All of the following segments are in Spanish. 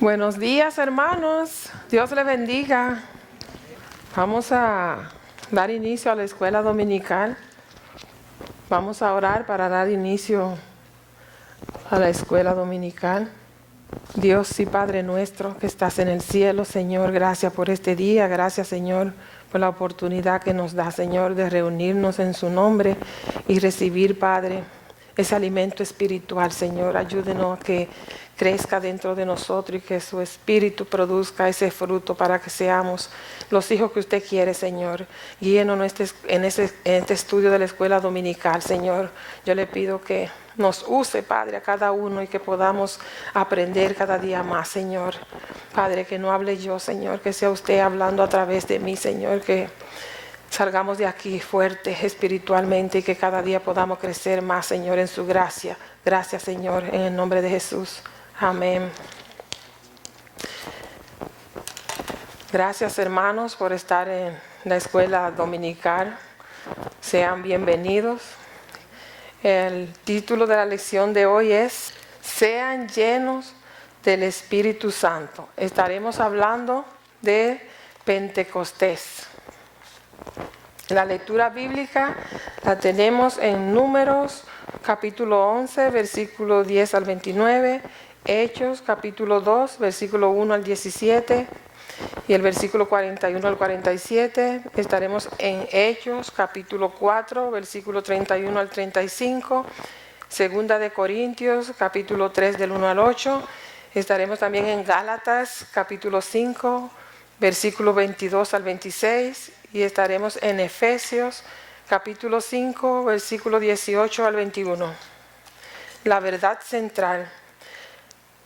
Buenos días, hermanos. Dios les bendiga. Vamos a dar inicio a la escuela dominical. Vamos a orar para dar inicio a la escuela dominical. Dios y Padre nuestro que estás en el cielo, Señor, gracias por este día. Gracias, Señor, por la oportunidad que nos da, Señor, de reunirnos en su nombre y recibir, Padre, ese alimento espiritual. Señor, ayúdenos a que crezca dentro de nosotros y que su espíritu produzca ese fruto para que seamos los hijos que usted quiere, Señor. Guíenos en este estudio de la escuela dominical, Señor. Yo le pido que nos use, Padre, a cada uno y que podamos aprender cada día más, Señor. Padre, que no hable yo, Señor, que sea usted hablando a través de mí, Señor, que salgamos de aquí fuertes espiritualmente y que cada día podamos crecer más, Señor, en su gracia. Gracias, Señor, en el nombre de Jesús. Amén. Gracias, hermanos, por estar en la escuela dominical. Sean bienvenidos. El título de la lección de hoy es Sean llenos del Espíritu Santo. Estaremos hablando de Pentecostés. La lectura bíblica la tenemos en Números capítulo 11, versículo 10 al 29, Hechos capítulo 2, versículo 1 al 17 y el versículo 41 al 47. Estaremos en Hechos capítulo 4, versículo 31 al 35, Segunda de Corintios capítulo 3 del 1 al 8. Estaremos también en Gálatas capítulo 5, versículo 22 al 26 y estaremos en Efesios capítulo 5, versículo 18 al 21. La verdad central.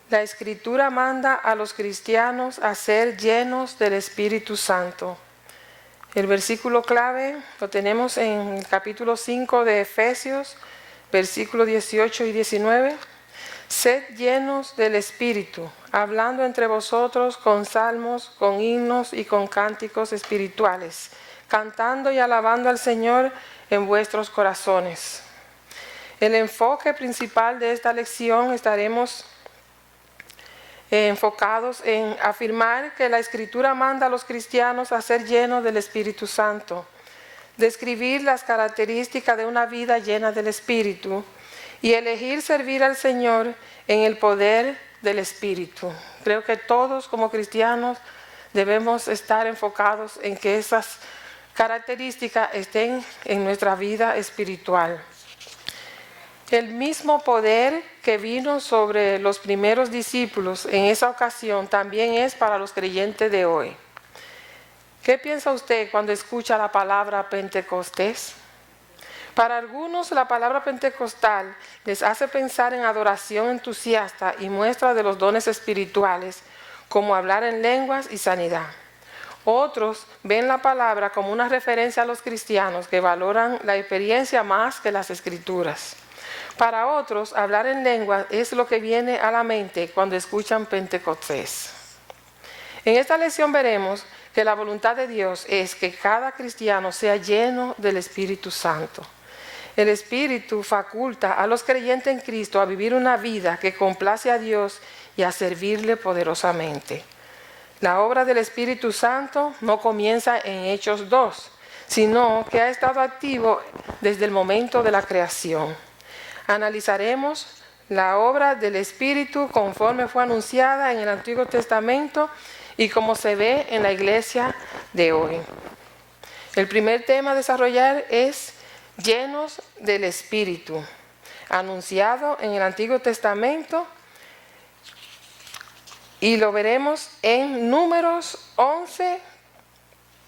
La Escritura manda a los cristianos a ser llenos del Espíritu Santo. El versículo clave lo tenemos en el capítulo 5 de Efesios, versículos 18 y 19. Sed llenos del Espíritu, hablando entre vosotros con salmos, con himnos y con cánticos espirituales, cantando y alabando al Señor en vuestros corazones. El enfoque principal de esta lección estaremos enfocados en afirmar que la Escritura manda a los cristianos a ser llenos del Espíritu Santo, describir las características de una vida llena del Espíritu y elegir servir al Señor en el poder del Espíritu. Creo que todos como cristianos debemos estar enfocados en que esas características estén en nuestra vida espiritual. El mismo poder que vino sobre los primeros discípulos en esa ocasión también es para los creyentes de hoy. ¿Qué piensa usted cuando escucha la palabra Pentecostés? Para algunos la palabra pentecostal les hace pensar en adoración entusiasta y muestra de los dones espirituales, como hablar en lenguas y sanidad. Otros ven la palabra como una referencia a los cristianos que valoran la experiencia más que las escrituras. Para otros, hablar en lenguas es lo que viene a la mente cuando escuchan Pentecostés. En esta lección veremos que la voluntad de Dios es que cada cristiano sea lleno del Espíritu Santo. El Espíritu faculta a los creyentes en Cristo a vivir una vida que complace a Dios y a servirle poderosamente. La obra del Espíritu Santo no comienza en Hechos 2, sino que ha estado activo desde el momento de la creación. Analizaremos la obra del Espíritu conforme fue anunciada en el Antiguo Testamento y como se ve en la iglesia de hoy. El primer tema a desarrollar es llenos del Espíritu, anunciado en el Antiguo Testamento, y lo veremos en Números 11,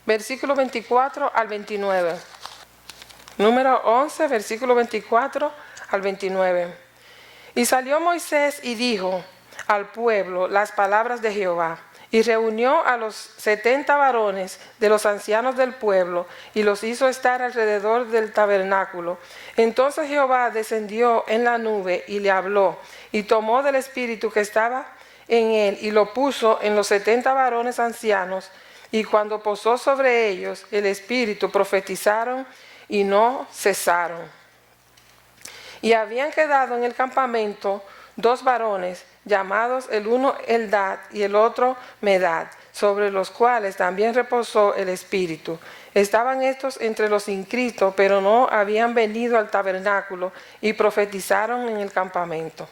versículo 24 al 29. Número 11, versículo 24 al 29. Y salió Moisés y dijo al pueblo las palabras de Jehová, y reunió a los 70 varones de los ancianos del pueblo, y los hizo estar alrededor del tabernáculo. Entonces Jehová descendió en la nube y le habló, y tomó del espíritu que estaba en él, y lo puso en los 70 varones ancianos, y cuando posó sobre ellos el espíritu, profetizaron y no cesaron. Y habían quedado en el campamento 2 varones llamados el uno Eldad y el otro Medad, sobre los cuales también reposó el Espíritu. Estaban estos entre los inscritos, pero no habían venido al tabernáculo, y profetizaron en el campamento.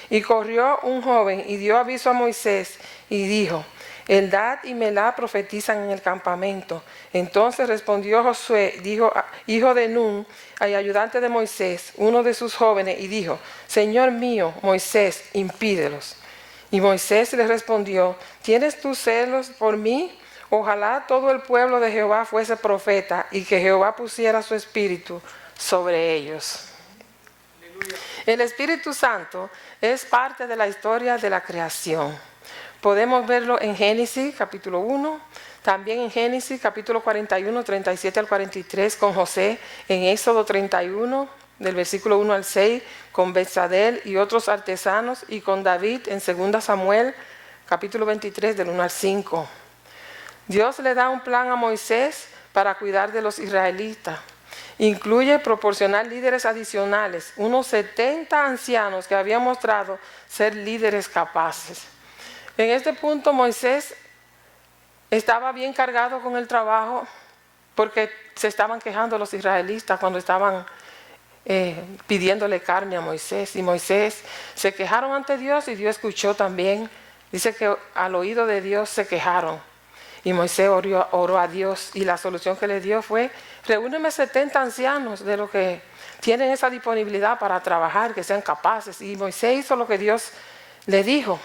Y corrió un joven y dio aviso a Moisés y dijo: Eldad y Melá profetizan en el campamento. Entonces respondió Josué, hijo de Nun, al ayudante de Moisés, uno de sus jóvenes, y dijo: Señor mío, Moisés, impídelos. Y Moisés le respondió: ¿Tienes tú celos por mí? Ojalá todo el pueblo de Jehová fuese profeta, y que Jehová pusiera su espíritu sobre ellos. Aleluya. El Espíritu Santo es parte de la historia de la creación. Podemos verlo en Génesis capítulo 1, también en Génesis capítulo 41, 37 al 43 con José, en Éxodo 31, del versículo 1 al 6, con Betsadel y otros artesanos, y con David en 2 Samuel capítulo 23, del 1 al 5. Dios le da un plan a Moisés para cuidar de los israelitas. Incluye proporcionar líderes adicionales, unos 70 ancianos que habían mostrado ser líderes capaces. En este punto Moisés estaba bien cargado con el trabajo, porque se estaban quejando los israelitas cuando estaban pidiéndole carne a Moisés. Y Moisés se quejaron ante Dios, y Dios escuchó también. Dice que al oído de Dios se quejaron. Y Moisés oró a Dios, y la solución que le dio fue: reúneme 70 ancianos de los que tienen esa disponibilidad para trabajar, que sean capaces. Y Moisés hizo lo que Dios le dijo.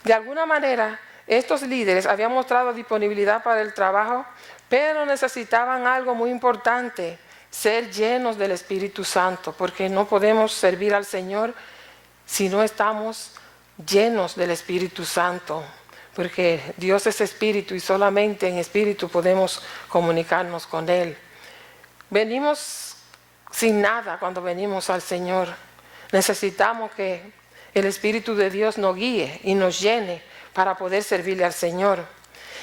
De alguna manera, estos líderes habían mostrado disponibilidad para el trabajo, pero necesitaban algo muy importante: ser llenos del Espíritu Santo, porque no podemos servir al Señor si no estamos llenos del Espíritu Santo, porque Dios es Espíritu y solamente en Espíritu podemos comunicarnos con Él. Venimos sin nada cuando venimos al Señor. Necesitamos que el Espíritu de Dios nos guíe y nos llene para poder servirle al Señor.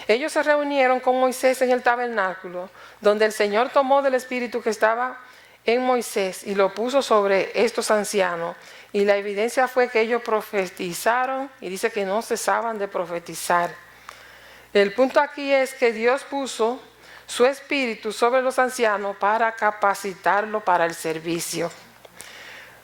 Ellos se reunieron con Moisés en el tabernáculo, donde el Señor tomó del Espíritu que estaba en Moisés y lo puso sobre estos ancianos. Y la evidencia fue que ellos profetizaron, y dice que no cesaban de profetizar. El punto aquí es que Dios puso su Espíritu sobre los ancianos para capacitarlo para el servicio.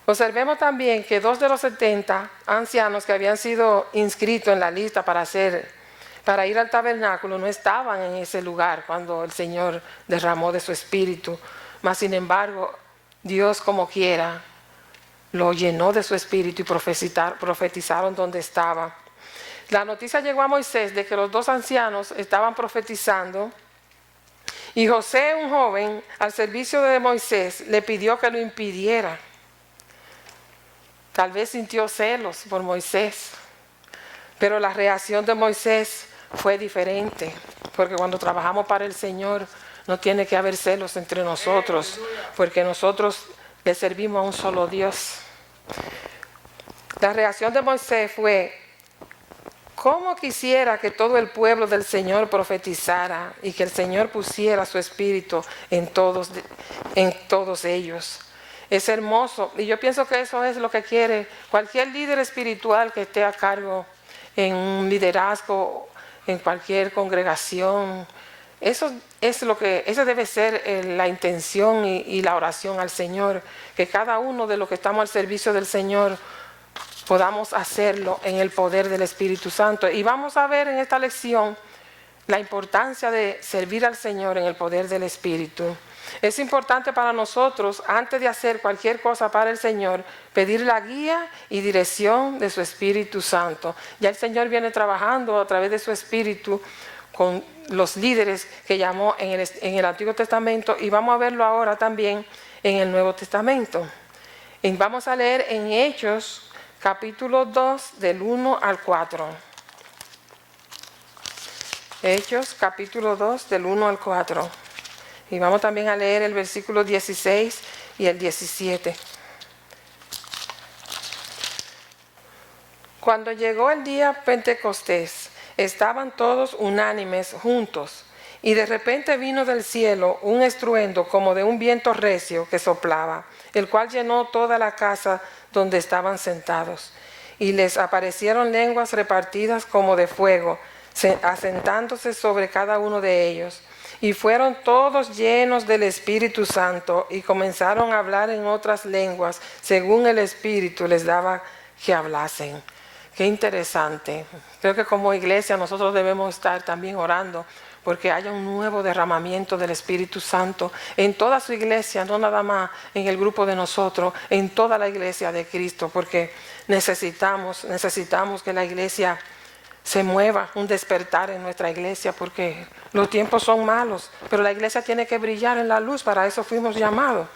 Observemos también que 2 de los 70 ancianos que habían sido inscritos en la lista para ir al tabernáculo no estaban en ese lugar cuando el Señor derramó de su Espíritu. Mas sin embargo, Dios, como quiera, lo llenó de su Espíritu y profetizaron donde estaba. La noticia llegó a Moisés de que los 2 ancianos estaban profetizando, y José, un joven al servicio de Moisés, le pidió que lo impidiera. Tal vez sintió celos por Moisés, pero la reacción de Moisés fue diferente, porque cuando trabajamos para el Señor no tiene que haber celos entre nosotros, porque nosotros le servimos a un solo Dios. La reacción de Moisés fue: ¿cómo quisiera que todo el pueblo del Señor profetizara y que el Señor pusiera su Espíritu en todos ellos? Es hermoso, y yo pienso que eso es lo que quiere cualquier líder espiritual que esté a cargo en un liderazgo, en cualquier congregación. Esa debe ser la intención y la oración al Señor, que cada uno de los que estamos al servicio del Señor podamos hacerlo en el poder del Espíritu Santo. Y vamos a ver en esta lección la importancia de servir al Señor en el poder del Espíritu. Es importante para nosotros, antes de hacer cualquier cosa para el Señor, pedir la guía y dirección de su Espíritu Santo. Ya el Señor viene trabajando a través de su Espíritu con los líderes que llamó en el Antiguo Testamento, y vamos a verlo ahora también en el Nuevo Testamento. Y vamos a leer en Hechos capítulo 2 del 1 al 4. Hechos capítulo 2 del 1 al 4. Y vamos también a leer el versículo 16 y el 17. Cuando llegó el día Pentecostés, estaban todos unánimes juntos, y de repente vino del cielo un estruendo como de un viento recio que soplaba, el cual llenó toda la casa donde estaban sentados. y les aparecieron lenguas repartidas como de fuego, asentándose sobre cada uno de ellos. Y fueron todos llenos del Espíritu Santo y comenzaron a hablar en otras lenguas, según el Espíritu les daba que hablasen. Qué interesante. Creo que como iglesia nosotros debemos estar también orando porque haya un nuevo derramamiento del Espíritu Santo en toda su iglesia, no nada más en el grupo de nosotros, en toda la iglesia de Cristo, porque necesitamos que la iglesia se mueva, un despertar en nuestra iglesia, porque los tiempos son malos, pero la iglesia tiene que brillar en la luz, para eso fuimos llamados.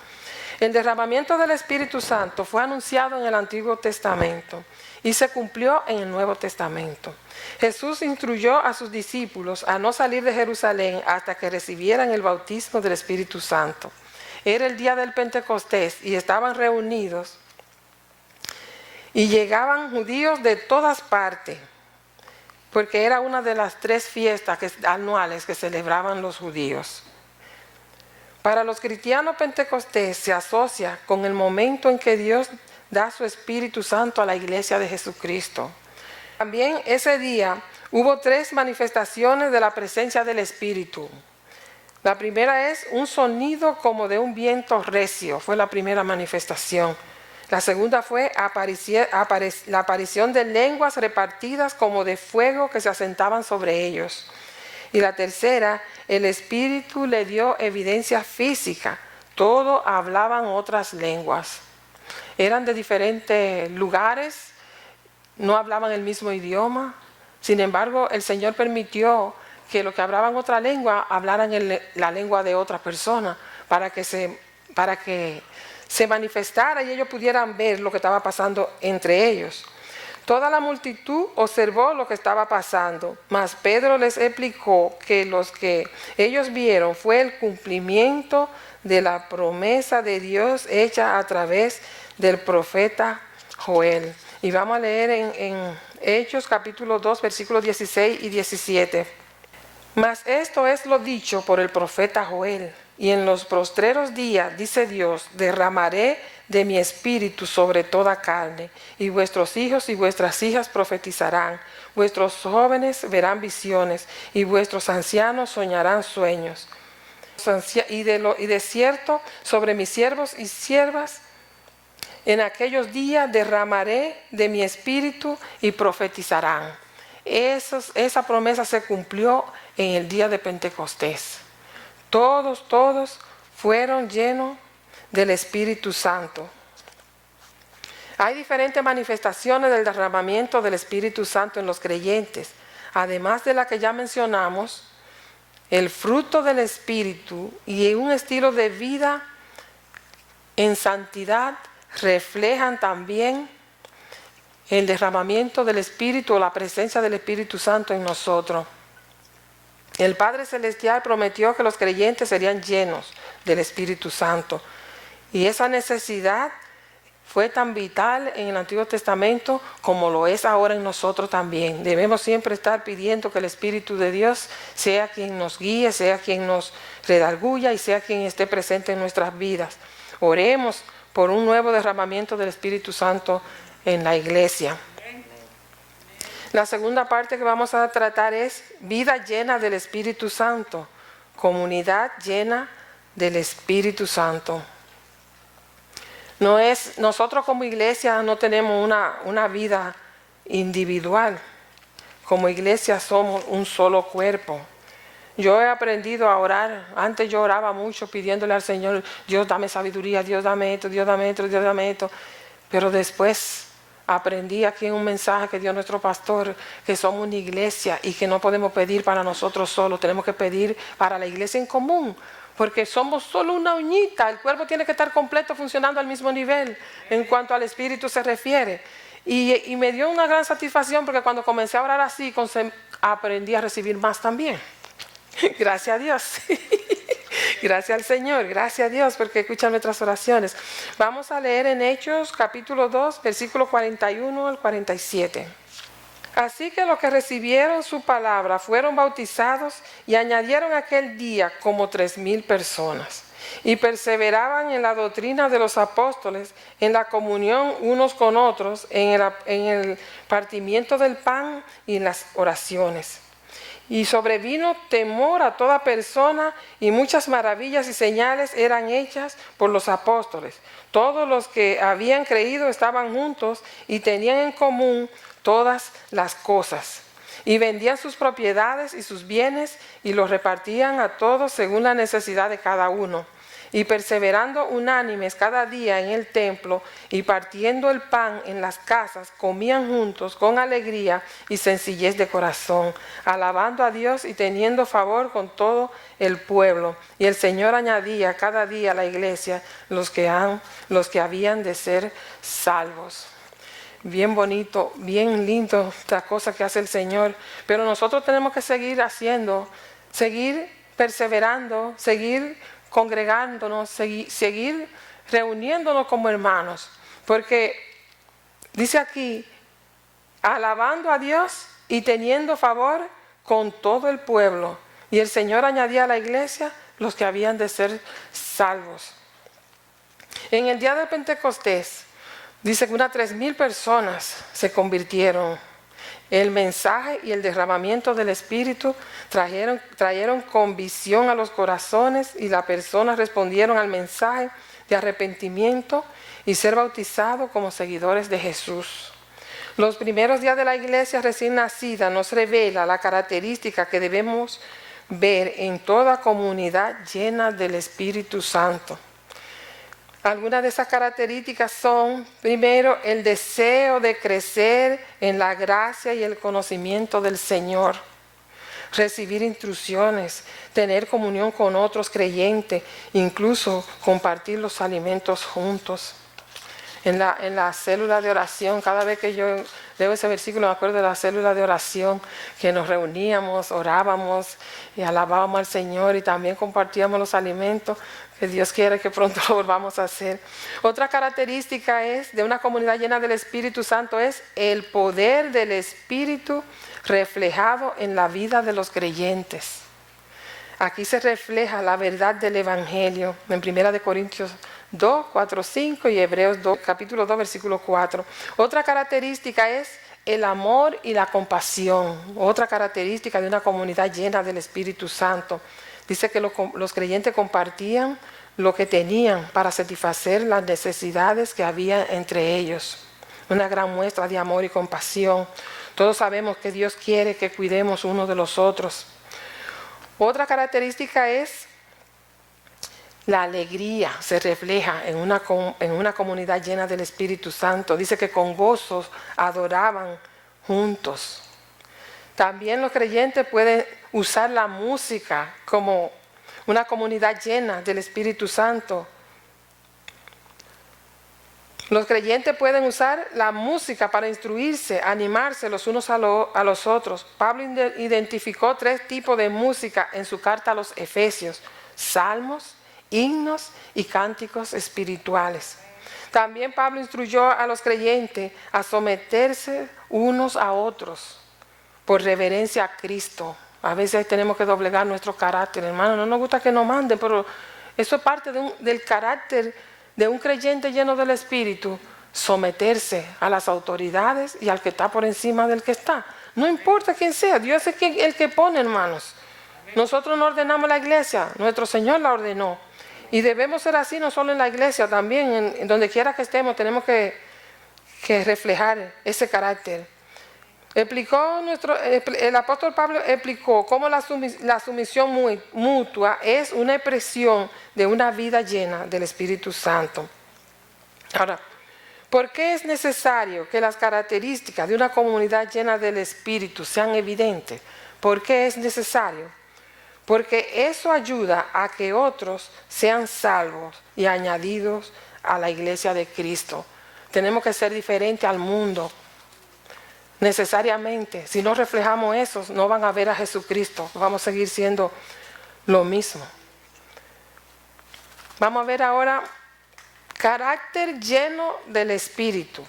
El derramamiento del Espíritu Santo fue anunciado en el Antiguo Testamento y se cumplió en el Nuevo Testamento. Jesús instruyó a sus discípulos a no salir de Jerusalén hasta que recibieran el bautismo del Espíritu Santo. Era el día del Pentecostés y estaban reunidos y llegaban judíos de todas partes, porque era una de las 3 fiestas anuales que celebraban los judíos. Para los cristianos, Pentecostés se asocia con el momento en que Dios da su Espíritu Santo a la iglesia de Jesucristo. También ese día hubo 3 manifestaciones de la presencia del Espíritu. La primera es un sonido como de un viento recio, fue la primera manifestación. La segunda fue la aparición de lenguas repartidas como de fuego que se asentaban sobre ellos. Y la tercera, el Espíritu le dio evidencia física. Todos hablaban otras lenguas. Eran de diferentes lugares, no hablaban el mismo idioma. Sin embargo, el Señor permitió que los que hablaban otra lengua hablaran la lengua de otra persona para que se manifestara y ellos pudieran ver lo que estaba pasando entre ellos. Toda la multitud observó lo que estaba pasando, mas Pedro les explicó que los que ellos vieron fue el cumplimiento de la promesa de Dios hecha a través del profeta Joel. Y vamos a leer en Hechos capítulo 2, versículos 16 y 17. Mas esto es lo dicho por el profeta Joel. Y en los postreros días, dice Dios, derramaré de mi espíritu sobre toda carne, y vuestros hijos y vuestras hijas profetizarán, vuestros jóvenes verán visiones, y vuestros ancianos soñarán sueños. Y de cierto, sobre mis siervos y siervas, en aquellos días derramaré de mi espíritu y profetizarán. Esa promesa se cumplió en el día de Pentecostés. Todos fueron llenos del Espíritu Santo. Hay diferentes manifestaciones del derramamiento del Espíritu Santo en los creyentes. Además de la que ya mencionamos, el fruto del Espíritu y un estilo de vida en santidad reflejan también el derramamiento del Espíritu o la presencia del Espíritu Santo en nosotros. El Padre Celestial prometió que los creyentes serían llenos del Espíritu Santo. Y esa necesidad fue tan vital en el Antiguo Testamento como lo es ahora en nosotros también. Debemos siempre estar pidiendo que el Espíritu de Dios sea quien nos guíe, sea quien nos redarguya y sea quien esté presente en nuestras vidas. Oremos por un nuevo derramamiento del Espíritu Santo en la iglesia. La segunda parte que vamos a tratar es vida llena del Espíritu Santo, comunidad llena del Espíritu Santo. Nosotros como iglesia no tenemos una vida individual. Como iglesia somos un solo cuerpo. Yo he aprendido a orar. Antes yo oraba mucho pidiéndole al Señor, Dios dame sabiduría, Dios dame esto, Dios dame esto, Dios dame esto. Pero después aprendí aquí en un mensaje que dio nuestro pastor, que somos una iglesia y que no podemos pedir para nosotros solos, tenemos que pedir para la iglesia en común, porque somos solo una uñita, el cuerpo tiene que estar completo funcionando al mismo nivel en cuanto al espíritu se refiere. Y me dio una gran satisfacción porque cuando comencé a orar así, aprendí a recibir más también. Gracias a Dios. Gracias al Señor, gracias a Dios porque escucha nuestras oraciones. Vamos a leer en Hechos capítulo 2, versículo 41 al 47. Así que los que recibieron su palabra fueron bautizados y añadieron aquel día como 3,000 personas. y perseveraban en la doctrina de los apóstoles, en la comunión unos con otros, en el partimiento del pan y en las oraciones. Y sobrevino temor a toda persona, y muchas maravillas y señales eran hechas por los apóstoles. Todos los que habían creído estaban juntos y tenían en común todas las cosas. Y vendían sus propiedades y sus bienes y los repartían a todos según la necesidad de cada uno. Y perseverando unánimes cada día en el templo y partiendo el pan en las casas, comían juntos con alegría y sencillez de corazón, alabando a Dios y teniendo favor con todo el pueblo. Y el Señor añadía cada día a la iglesia los que habían de ser salvos. Bien bonito, bien lindo esta cosa que hace el Señor, pero nosotros tenemos que seguir haciendo, seguir perseverando, seguir congregándonos, seguir reuniéndonos como hermanos, porque dice aquí, alabando a Dios y teniendo favor con todo el pueblo. Y el Señor añadía a la iglesia los que habían de ser salvos. En el día de Pentecostés, dice que unas 3,000 personas se convirtieron. El mensaje y el derramamiento del Espíritu trajeron convicción a los corazones, y las personas respondieron al mensaje de arrepentimiento y ser bautizados como seguidores de Jesús. Los primeros días de la iglesia recién nacida nos revela la característica que debemos ver en toda comunidad llena del Espíritu Santo. Algunas de esas características son, primero, el deseo de crecer en la gracia y el conocimiento del Señor, recibir instrucciones, tener comunión con otros creyentes, incluso compartir los alimentos juntos. En la célula de oración, cada vez que yo leo ese versículo me acuerdo de la célula de oración, que nos reuníamos, orábamos y alabábamos al Señor y también compartíamos los alimentos, que Dios quiere que pronto lo volvamos a hacer. Otra característica de una comunidad llena del Espíritu Santo es el poder del Espíritu reflejado en la vida de los creyentes. Aquí se refleja la verdad del Evangelio en 1 Corintios 2, 4, 5 y Hebreos 2, capítulo 2, versículo 4. Otra característica es el amor y la compasión. Otra característica de una comunidad llena del Espíritu Santo. Dice que los creyentes compartían lo que tenían para satisfacer las necesidades que había entre ellos. Una gran muestra de amor y compasión. Todos sabemos que Dios quiere que cuidemos unos de los otros. Otra característica es la alegría, se refleja en una comunidad llena del Espíritu Santo. Dice que con gozos adoraban juntos. También los creyentes pueden usar la música como una comunidad llena del Espíritu Santo. Los creyentes pueden usar la música para instruirse, animarse los unos a los otros. Pablo identificó 3 tipos de música en su carta a los Efesios: salmos, himnos y cánticos espirituales. También Pablo instruyó a los creyentes a someterse unos a otros por reverencia a Cristo. A veces tenemos que doblegar nuestro carácter, hermano. No nos gusta que nos manden, pero eso es parte del carácter de un creyente lleno del Espíritu, someterse a las autoridades y al que está por encima del que está. No importa quién sea, Dios es el que pone, hermanos. Nosotros no ordenamos la iglesia, nuestro Señor la ordenó. Y debemos ser así no solo en la iglesia, también en donde quiera que estemos tenemos que reflejar ese carácter. El apóstol Pablo explicó cómo la sumisión mutua es una expresión de una vida llena del Espíritu Santo. Ahora, ¿por qué es necesario que las características de una comunidad llena del Espíritu sean evidentes? ¿Por qué es necesario? Porque eso ayuda a que otros sean salvos y añadidos a la iglesia de Cristo. Tenemos que ser diferentes al mundo. Necesariamente, si no reflejamos eso, no van a ver a Jesucristo, vamos a seguir siendo lo mismo. Vamos a ver ahora carácter lleno del Espíritu,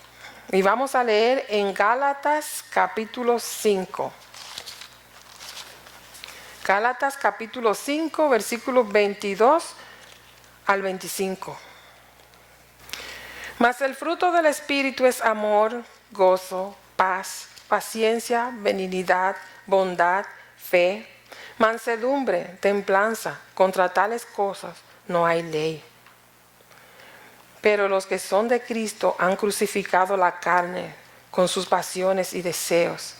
y vamos a leer en Gálatas capítulo 5. Gálatas capítulo 5, versículos 22 al 25. Mas el fruto del Espíritu es amor, gozo, paz, paciencia, benignidad, bondad, fe, mansedumbre, templanza. Contra tales cosas no hay ley. Pero los que son de Cristo han crucificado la carne con sus pasiones y deseos.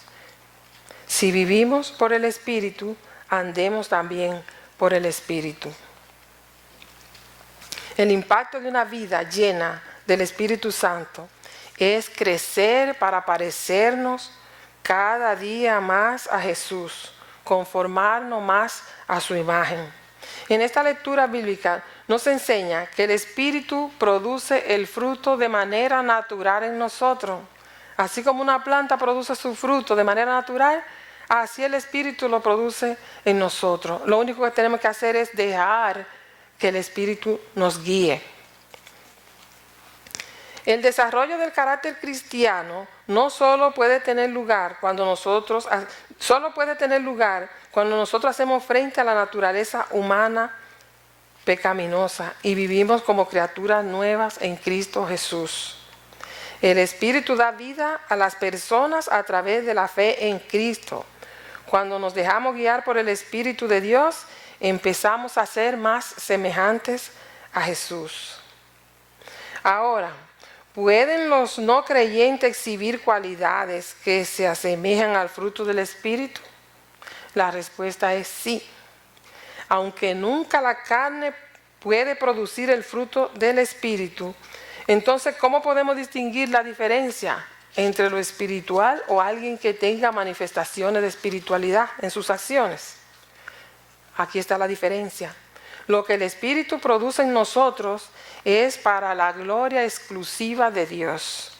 Si vivimos por el Espíritu, andemos también por el Espíritu. El impacto de una vida llena del Espíritu Santo es crecer para parecernos cada día más a Jesús, conformarnos más a su imagen. En esta lectura bíblica nos enseña que el Espíritu produce el fruto de manera natural en nosotros. Así como una planta produce su fruto de manera natural, así el Espíritu lo produce en nosotros. Lo único que tenemos que hacer es dejar que el Espíritu nos guíe. El desarrollo del carácter cristiano no solo puede tener lugar cuando nosotros hacemos frente a la naturaleza humana pecaminosa y vivimos como criaturas nuevas en Cristo Jesús. El Espíritu da vida a las personas a través de la fe en Cristo. Cuando nos dejamos guiar por el Espíritu de Dios, empezamos a ser más semejantes a Jesús. Ahora, ¿pueden los no creyentes exhibir cualidades que se asemejan al fruto del Espíritu? La respuesta es sí. Aunque nunca la carne puede producir el fruto del Espíritu, entonces, ¿cómo podemos distinguir la diferencia entre lo espiritual o alguien que tenga manifestaciones de espiritualidad en sus acciones? Aquí está la diferencia. Lo que el Espíritu produce en nosotros es para la gloria exclusiva de Dios.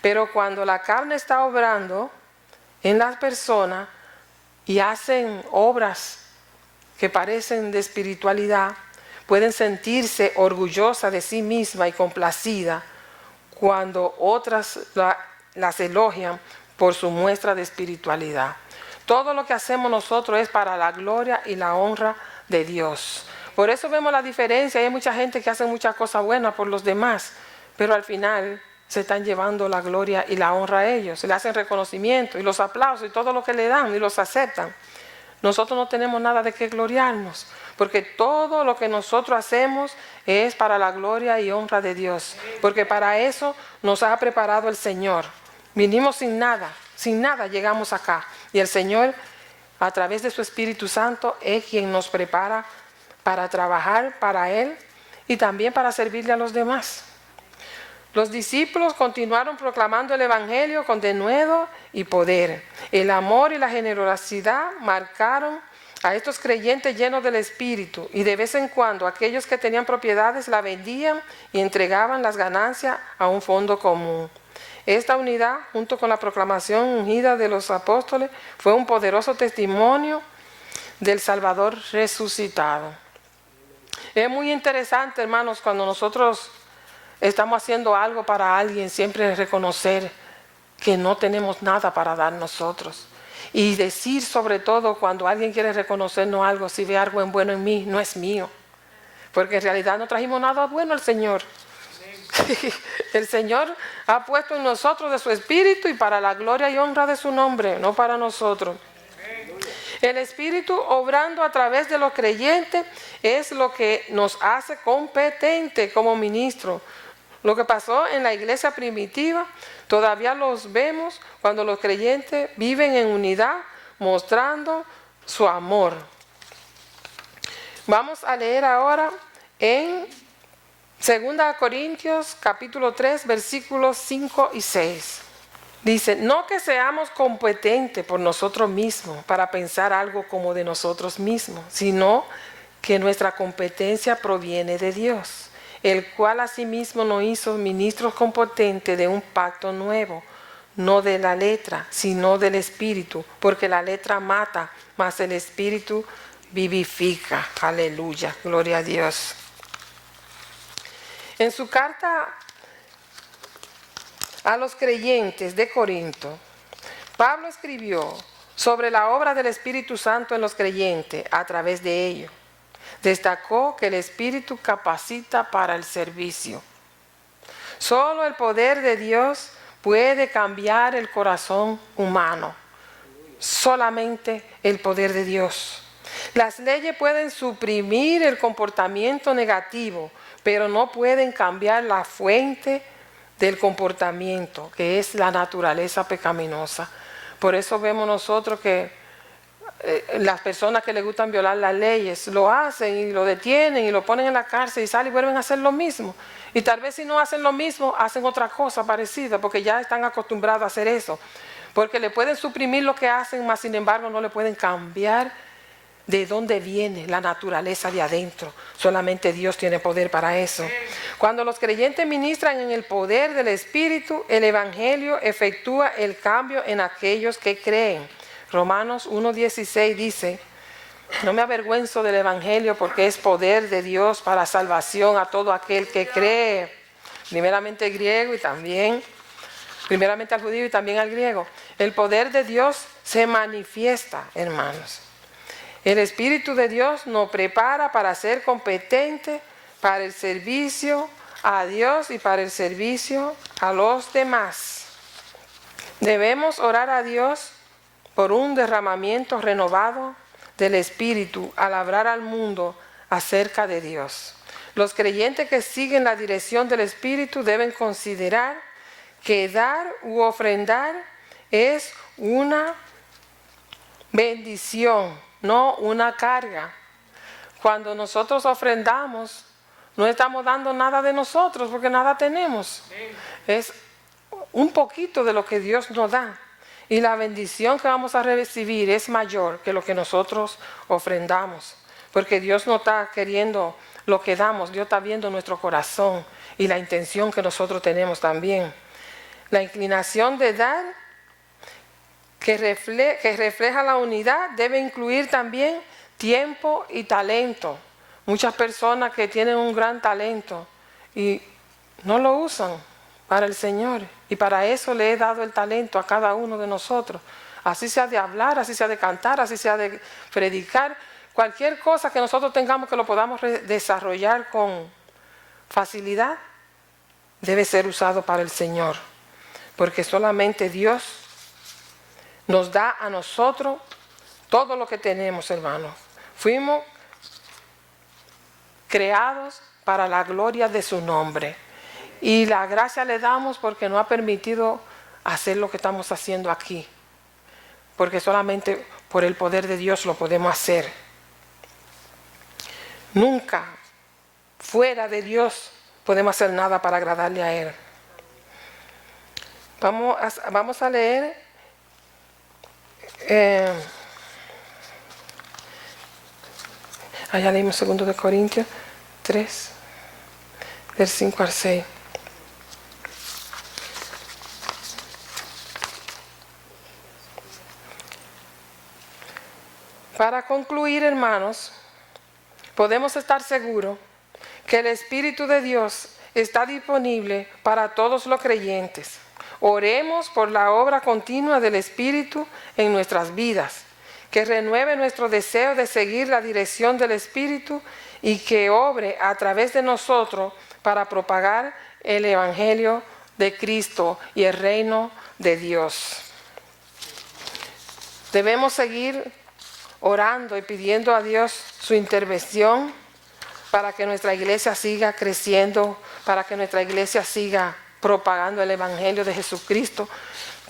Pero cuando la carne está obrando en las personas y hacen obras que parecen de espiritualidad, pueden sentirse orgullosas de sí misma y complacida cuando otras las elogian por su muestra de espiritualidad. Todo lo que hacemos nosotros es para la gloria y la honra de Dios. Por eso vemos la diferencia. Hay mucha gente que hace muchas cosas buenas por los demás, pero al final se están llevando la gloria y la honra a ellos. Se le hacen reconocimiento y los aplausos y todo lo que le dan y los aceptan. Nosotros no tenemos nada de qué gloriarnos, porque todo lo que nosotros hacemos es para la gloria y honra de Dios, porque para eso nos ha preparado el Señor. Vinimos sin nada llegamos acá, y el Señor, a través de su Espíritu Santo, es quien nos prepara para trabajar para Él y también para servirle a los demás. Los discípulos continuaron proclamando el Evangelio con denuedo y poder. El amor y la generosidad marcaron a estos creyentes llenos del Espíritu, y de vez en cuando aquellos que tenían propiedades la vendían y entregaban las ganancias a un fondo común. Esta unidad, junto con la proclamación ungida de los apóstoles, fue un poderoso testimonio del Salvador resucitado. Es muy interesante, hermanos, cuando nosotros estamos haciendo algo para alguien, siempre reconocer que no tenemos nada para dar nosotros. Y decir, sobre todo, cuando alguien quiere reconocernos algo, si ve algo bueno en mí, no es mío. Porque en realidad no trajimos nada bueno al Señor. El Señor ha puesto en nosotros de su Espíritu y para la gloria y honra de su nombre, no para nosotros. El Espíritu obrando a través de los creyentes es lo que nos hace competentes como ministros. Lo que pasó en la iglesia primitiva, todavía los vemos cuando los creyentes viven en unidad, mostrando su amor. Vamos a leer ahora en 2 Corintios capítulo 3, versículos 5 y 6. Dice, no que seamos competentes por nosotros mismos para pensar algo como de nosotros mismos, sino que nuestra competencia proviene de Dios, el cual asimismo nos hizo ministros competentes de un pacto nuevo, no de la letra, sino del Espíritu, porque la letra mata, mas el Espíritu vivifica. Aleluya, gloria a Dios. En su carta a los creyentes de Corinto, Pablo escribió sobre la obra del Espíritu Santo en los creyentes a través de ellos. destacó que el Espíritu capacita para el servicio. Solo el poder de Dios puede cambiar el corazón humano. Solamente el poder de Dios. Las leyes pueden suprimir el comportamiento negativo, pero no pueden cambiar la fuente del comportamiento, que es la naturaleza pecaminosa. Por eso vemos nosotros que las personas que les gustan violar las leyes lo hacen y lo detienen y lo ponen en la cárcel y salen y vuelven a hacer lo mismo. Y tal vez si no hacen lo mismo, hacen otra cosa parecida, porque ya están acostumbrados a hacer eso. Porque le pueden suprimir lo que hacen, mas sin embargo no le pueden cambiar de dónde viene la naturaleza de adentro. Solamente Dios tiene poder para eso. Cuando los creyentes ministran en el poder del Espíritu, el Evangelio efectúa el cambio en aquellos que creen. Romanos 1:16 dice: no me avergüenzo del Evangelio porque es poder de Dios para salvación a todo aquel que cree. Primeramente el griego y también, primeramente al judío y también al griego. El poder de Dios se manifiesta, hermanos. El Espíritu de Dios nos prepara para ser competentes para el servicio a Dios y para el servicio a los demás. Debemos orar a Dios por un derramamiento renovado del Espíritu al hablar al mundo acerca de Dios. Los creyentes que siguen la dirección del Espíritu deben considerar que dar u ofrendar es una bendición, no una carga. Cuando nosotros ofrendamos, no estamos dando nada de nosotros porque nada tenemos. Es un poquito de lo que Dios nos da. Y la bendición que vamos a recibir es mayor que lo que nosotros ofrendamos. Porque Dios no está queriendo lo que damos, Dios está viendo nuestro corazón y la intención que nosotros tenemos también. La inclinación de dar que refleja la unidad debe incluir también tiempo y talento. Muchas personas que tienen un gran talento y no lo usan para el Señor. Y para eso le he dado el talento a cada uno de nosotros. Así sea de hablar, así sea de cantar, así sea de predicar. Cualquier cosa que nosotros tengamos que lo podamos desarrollar con facilidad, debe ser usado para el Señor. Porque solamente Dios nos da a nosotros todo lo que tenemos, hermanos. Fuimos creados para la gloria de su nombre. Y la gracia le damos porque nos ha permitido hacer lo que estamos haciendo aquí. Porque solamente por el poder de Dios lo podemos hacer. Nunca fuera de Dios podemos hacer nada para agradarle a Él. Vamos a leer allá leímos 2 de Corintios 3, del 5 al 6. Para concluir, hermanos, podemos estar seguros que el Espíritu de Dios está disponible para todos los creyentes. Oremos por la obra continua del Espíritu en nuestras vidas, que renueve nuestro deseo de seguir la dirección del Espíritu y que obre a través de nosotros para propagar el Evangelio de Cristo y el reino de Dios. Debemos seguir orando y pidiendo a Dios su intervención para que nuestra iglesia siga creciendo, para que nuestra iglesia siga propagando el Evangelio de Jesucristo.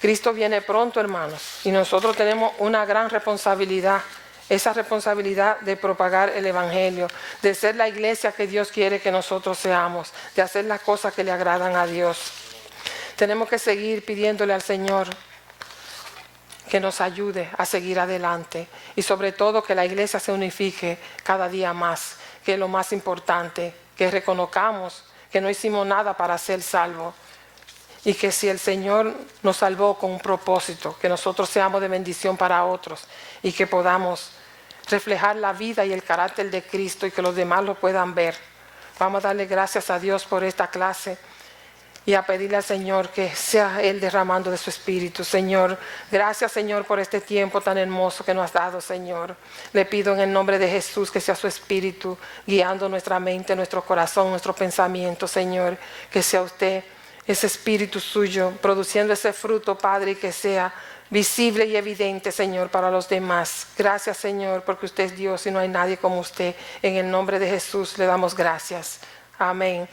Cristo viene pronto, hermanos, y nosotros tenemos una gran responsabilidad, esa responsabilidad de propagar el Evangelio, de ser la iglesia que Dios quiere que nosotros seamos, de hacer las cosas que le agradan a Dios. Tenemos que seguir pidiéndole al Señor que nos ayude a seguir adelante y sobre todo que la iglesia se unifique cada día más, que es lo más importante, que reconozcamos que no hicimos nada para ser salvos y que si el Señor nos salvó con un propósito, que nosotros seamos de bendición para otros y que podamos reflejar la vida y el carácter de Cristo y que los demás lo puedan ver. Vamos a darle gracias a Dios por esta clase y a pedirle al Señor que sea Él derramando de su Espíritu. Señor, gracias, Señor, por este tiempo tan hermoso que nos has dado, Señor. Le pido en el nombre de Jesús que sea su Espíritu guiando nuestra mente, nuestro corazón, nuestro pensamiento, Señor. Que sea usted, ese Espíritu suyo, produciendo ese fruto, Padre, y que sea visible y evidente, Señor, para los demás. Gracias, Señor, porque usted es Dios y no hay nadie como usted. En el nombre de Jesús le damos gracias. Amén.